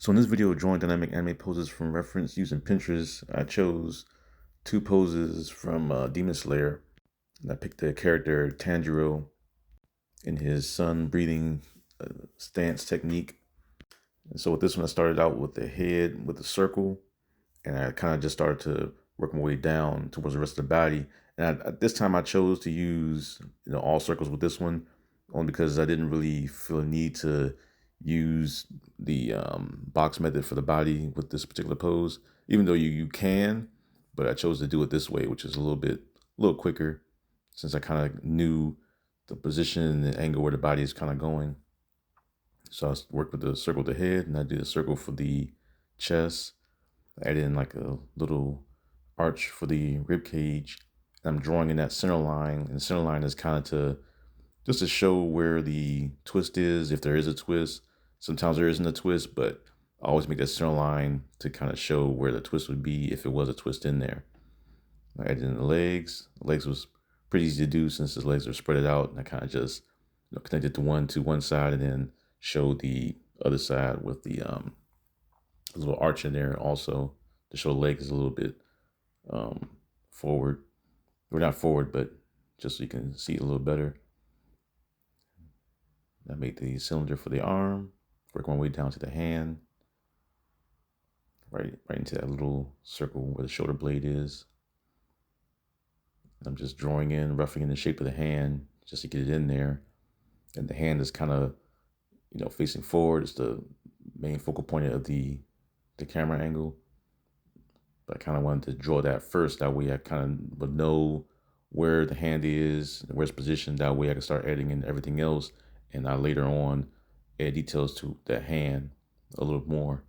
So in this video, drawing dynamic anime poses from reference using Pinterest, I chose two poses from Demon Slayer. And I picked the character Tanjiro in his sun breathing stance technique. And so with this one, I started out with the head with the circle, and I kind of just started to work my way down towards the rest of the body. And at this time, I chose to use all circles with this one, only because I didn't really feel a need to use the box method for the body with this particular pose. Even though you can, but I chose to do it this way, which is a little quicker, since I kind of knew the position and the angle where the body is kind of going. So I worked with the circle of the head, and I did a circle for the chest. I added in like a little arch for the rib cage. And I'm drawing in that center line, and the center line is kind of to show where the twist is, if there is a twist. Sometimes there isn't a twist, but I always make that center line to kind of show where the twist would be if it was a twist in there. I added in the legs. The legs was pretty easy to do since his legs are spread out, and I kind of just connected to one side and then showed the other side with the little arch in there also to show the legs a little bit forward. Or not forward, but just so you can see it a little better. I made the cylinder for the arm, work my way down to the hand, right into that little circle where the shoulder blade is. I'm just drawing in, roughing in the shape of the hand just to get it in there. And the hand is kind of, facing forward. It's the main focal point of the camera angle. But I kind of wanted to draw that first. That way I kind of would know where the hand is, where it's positioned. That way I can start adding in everything else. And I later on add details to that hand a little more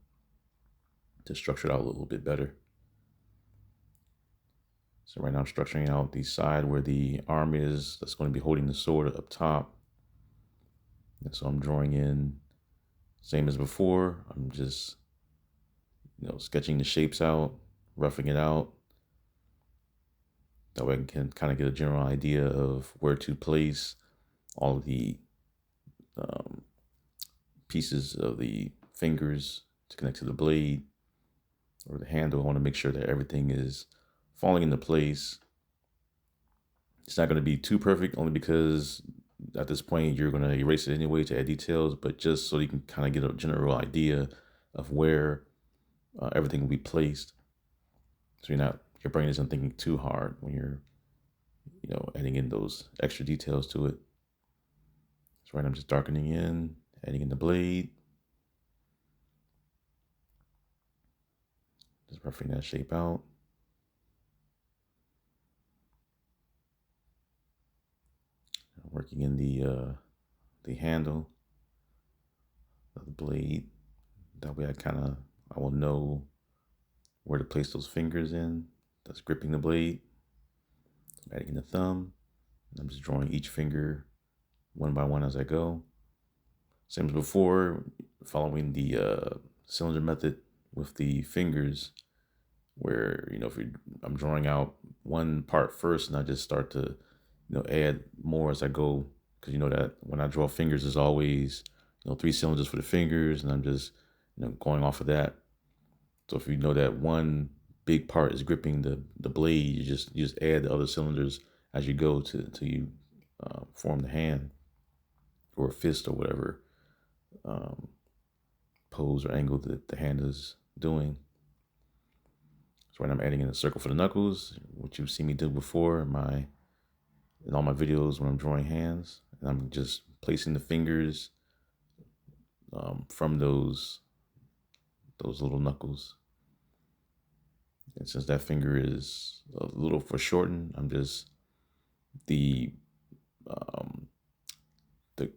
to structure it out a little bit better. So right now I'm structuring out the side where the arm is, that's going to be holding the sword up top. And so I'm drawing in, same as before. I'm just, sketching the shapes out, roughing it out. That way I can kind of get a general idea of where to place all of the pieces of the fingers to connect to the blade or the handle. I want to make sure that everything is falling into place. It's not going to be too perfect, only because at this point you're going to erase it anyway to add details, but just so you can kind of get a general idea of where everything will be placed. So your brain isn't thinking too hard when you're, adding in those extra details to it. So right, I'm just darkening in, adding in the blade. Just roughing that shape out. Working in the handle of the blade. That way I will know where to place those fingers in. That's gripping the blade. Adding in the thumb. I'm just drawing each finger one by one as I go. Same as before, following the cylinder method with the fingers, where I'm drawing out one part first, and I just start to add more as I go, because that when I draw fingers, there's always 3 cylinders for the fingers, and I'm just going off of that. So if you know that one big part is gripping the blade, you just add the other cylinders as you go to you form the hand or a fist or whatever pose or angle that the hand is doing. So right now I'm adding in a circle for the knuckles, which you've seen me do before in all my videos when I'm drawing hands. And I'm just placing the fingers from those little knuckles. And since that finger is a little foreshortened, I'm just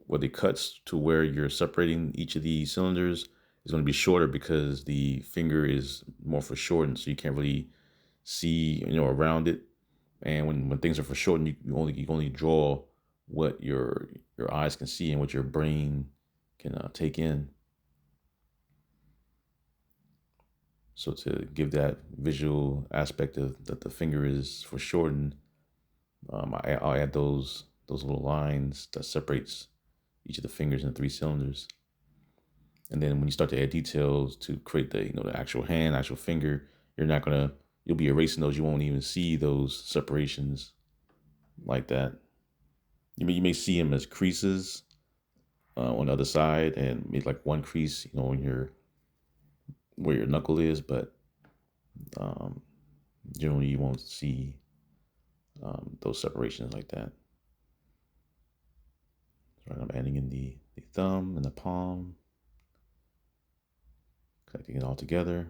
where the cuts to where you're separating each of the cylinders is going to be shorter, because the finger is more foreshortened, so you can't really see around it. And when things are foreshortened, you only draw what your eyes can see and what your brain can take in. So to give that visual aspect of that the finger is foreshortened, I'll add those little lines that separates each of the fingers in 3 cylinders. And then when you start to add details to create the actual hand, actual finger, you'll be erasing those. You won't even see those separations like that. You may see them as creases on the other side, and maybe like one crease, on your where your knuckle is, but um, generally you won't see those separations like that. So I'm adding in the thumb and the palm, connecting it all together.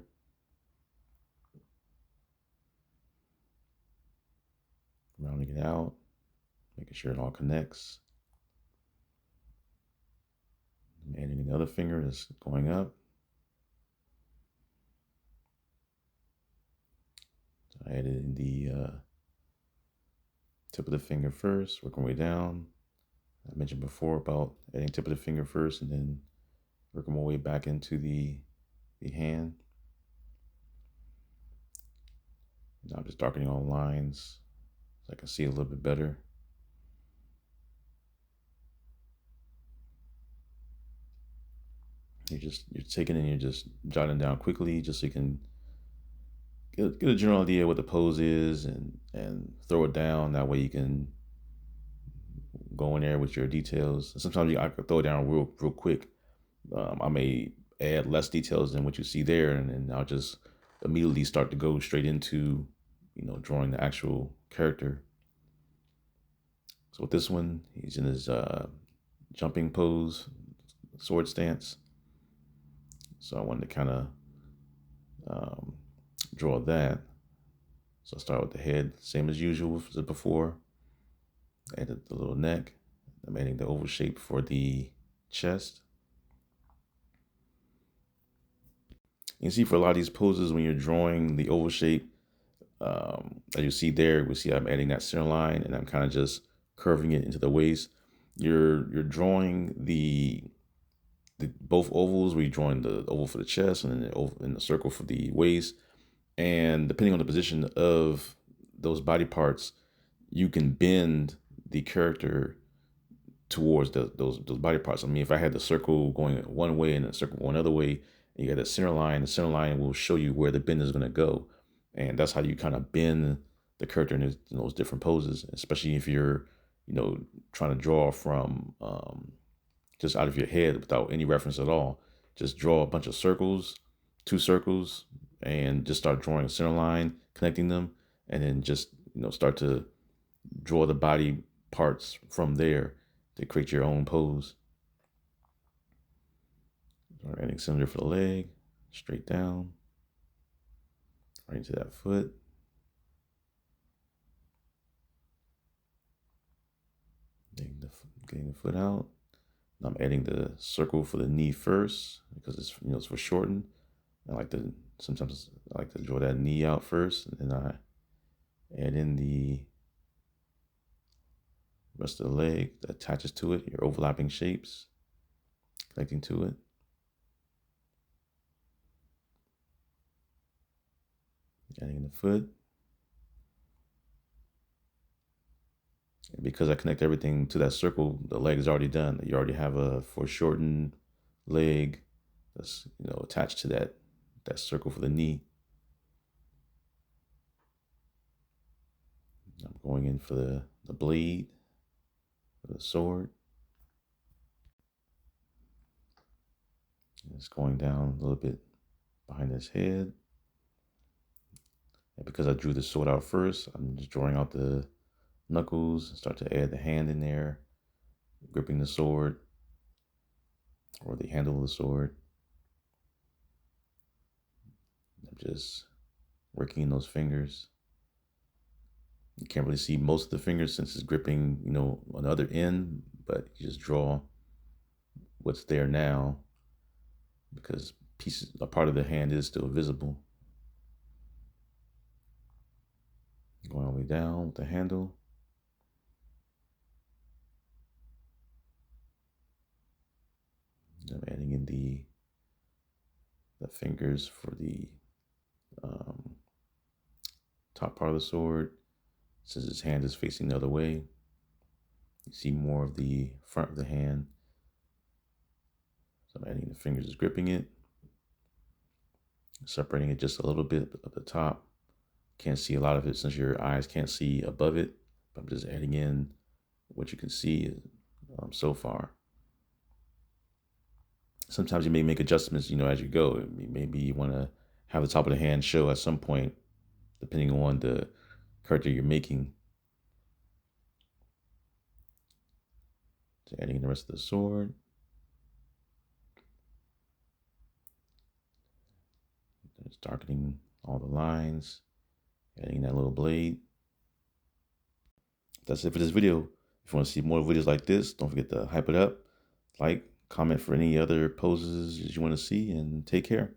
Rounding it out, making sure it all connects. I'm adding another finger that's going up. So I added in the tip of the finger first, working my way down. I mentioned before about adding tip of the finger first and then working my way back into the hand. Now I'm just darkening all the lines so I can see a little bit better. You're taking and you're just jotting down quickly just so you can get a general idea what the pose is and throw it down. That way you can go in there with your details. Sometimes I could throw it down real quick. I may add less details than what you see there, and then I'll just immediately start to go straight into drawing the actual character. So with this one, he's in his jumping pose, sword stance. So I wanted to kind of um, draw that. So I start with the head, same as usual as before. Added the little neck. I'm adding the oval shape for the chest. You can see for a lot of these poses when you're drawing the oval shape, as you see there, we see I'm adding that center line and I'm kind of just curving it into the waist. You're drawing the both ovals where you're drawing the oval for the chest and then the oval in the circle for the waist. And depending on the position of those body parts, you can bend the character towards those body parts. I mean, if I had the circle going one way and the circle going another way, and you got that center line, the center line will show you where the bend is going to go. And that's how you kind of bend the character in those different poses, especially if you're, trying to draw from just out of your head without any reference at all. Just draw a bunch of circles, two circles, and just start drawing a center line, connecting them, and then just start to draw the body parts from there to create your own pose. So adding similar for the leg, straight down, right into that foot. Getting the foot out. I'm adding the circle for the knee first because it's for shortened. Sometimes I like to draw that knee out first, and then I add in the rest of the leg that attaches to it, your overlapping shapes, connecting to it. Adding in the foot. And because I connect everything to that circle, the leg is already done. You already have a foreshortened leg that's attached to that circle for the knee. I'm going in for the blade, for the sword. It's going down a little bit behind his head. And because I drew the sword out first, I'm just drawing out the knuckles, start to add the hand in there, gripping the sword or the handle of the sword. I'm just working those fingers. You can't really see most of the fingers since it's gripping, on the other end, but you just draw what's there now because a part of the hand is still visible. Going all the way down with the handle. I'm adding in the fingers for the top part of the sword. Since his hand is facing the other way, you see more of the front of the hand. So I'm adding the fingers, is gripping it, separating it just a little bit at the top. Can't see a lot of it since your eyes can't see above it. But I'm just adding in what you can see so far. Sometimes you may make adjustments, as you go. Maybe you want to have the top of the hand show at some point, depending on the character you're making. So adding the rest of the sword. Just darkening all the lines, adding that little blade. That's it for this video. If you want to see more videos like this, don't forget to hype it up, like, comment for any other poses you want to see, and take care.